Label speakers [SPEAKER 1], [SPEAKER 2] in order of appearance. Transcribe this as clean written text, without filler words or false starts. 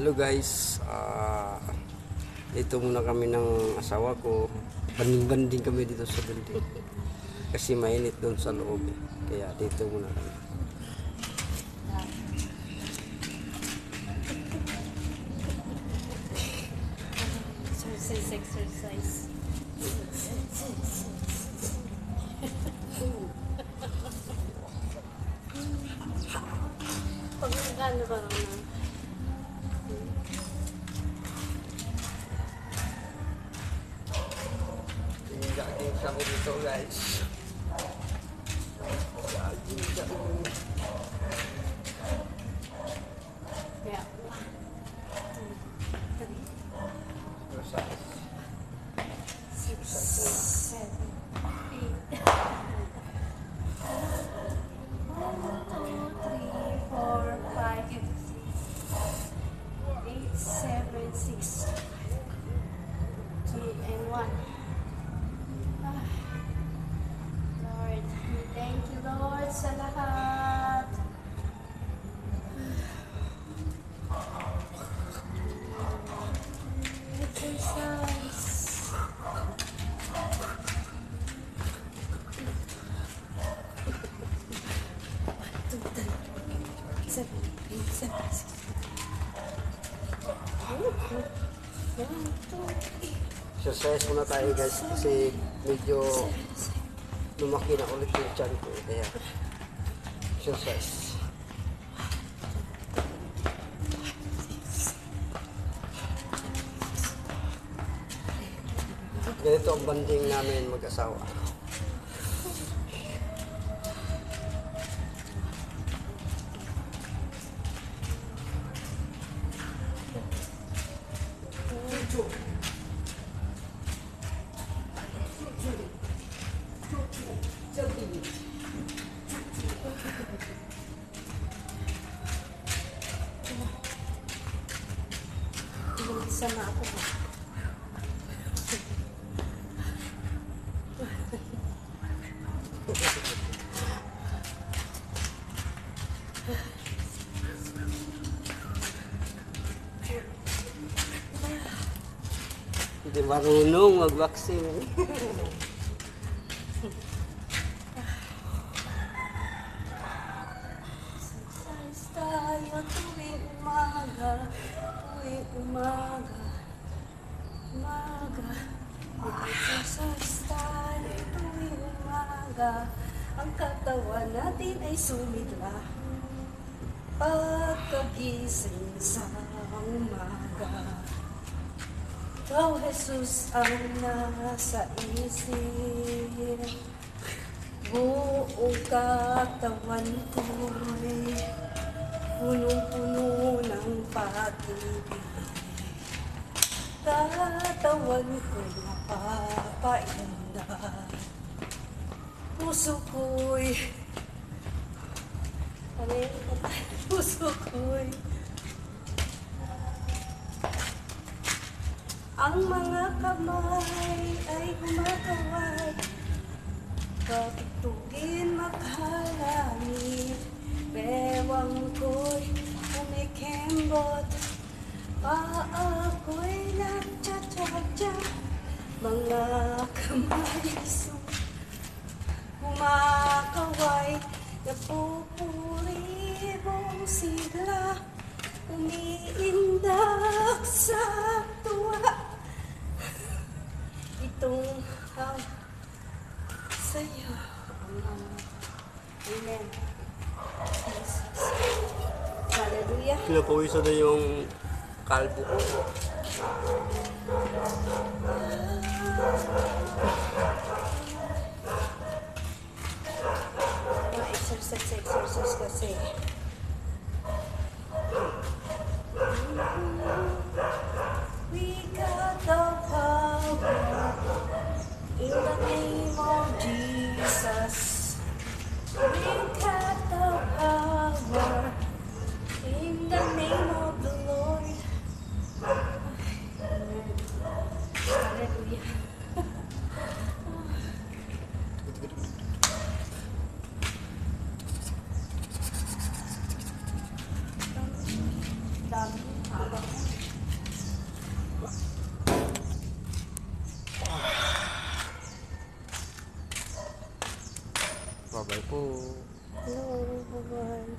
[SPEAKER 1] Hello guys, dito muna kami ng asawa ko. Banding-banding kami dito sa building. Kasi mainit doon sa loob eh. Kaya dito muna kami.
[SPEAKER 2] Exercise. Pag nagano ka na.
[SPEAKER 1] Jogging kami dito guys.
[SPEAKER 2] Yeah. Lord, thank you Lord sa lahat. Exercise.
[SPEAKER 1] Exercise muna tayo guys kasi medyo lumaki na ulit yung tiyan ko. Kaya exercise. Ganito ang banding namin mag-asawa.
[SPEAKER 2] Sama ako pa.
[SPEAKER 1] Hindi marunong mag-vaccine.
[SPEAKER 2] Exercise tayo tuwing umaga. Tuwing umaga. Exercise tayo tuwing umaga. Ang katawan natin ay sumigla. Pagkagising sa umaga. Ikaw, Jesus, ang nasa isip. Buong katawan ko'y punong-puno ng pag-ibig. Katawan ko'y napapainda. Puso ko'y ang mga kamay ay gumagaway. Pagtugin maghalangin. Bewang ko'y kumikembot. Ako'y nagtsatsadya. Mga kamay kumakaway. Napupuri mong sigla. Umiindak sa tuwa. Itong sa'yo. Amen. Jesus. Hallelujah.
[SPEAKER 1] Pinapawisan na yung kalbo ko.
[SPEAKER 2] Exercise kasi. We got the power in the name of Jesus. We got the power in the name of the Lord. Hallelujah. dami.
[SPEAKER 1] Bye-bye po.
[SPEAKER 2] Hello, bye-bye.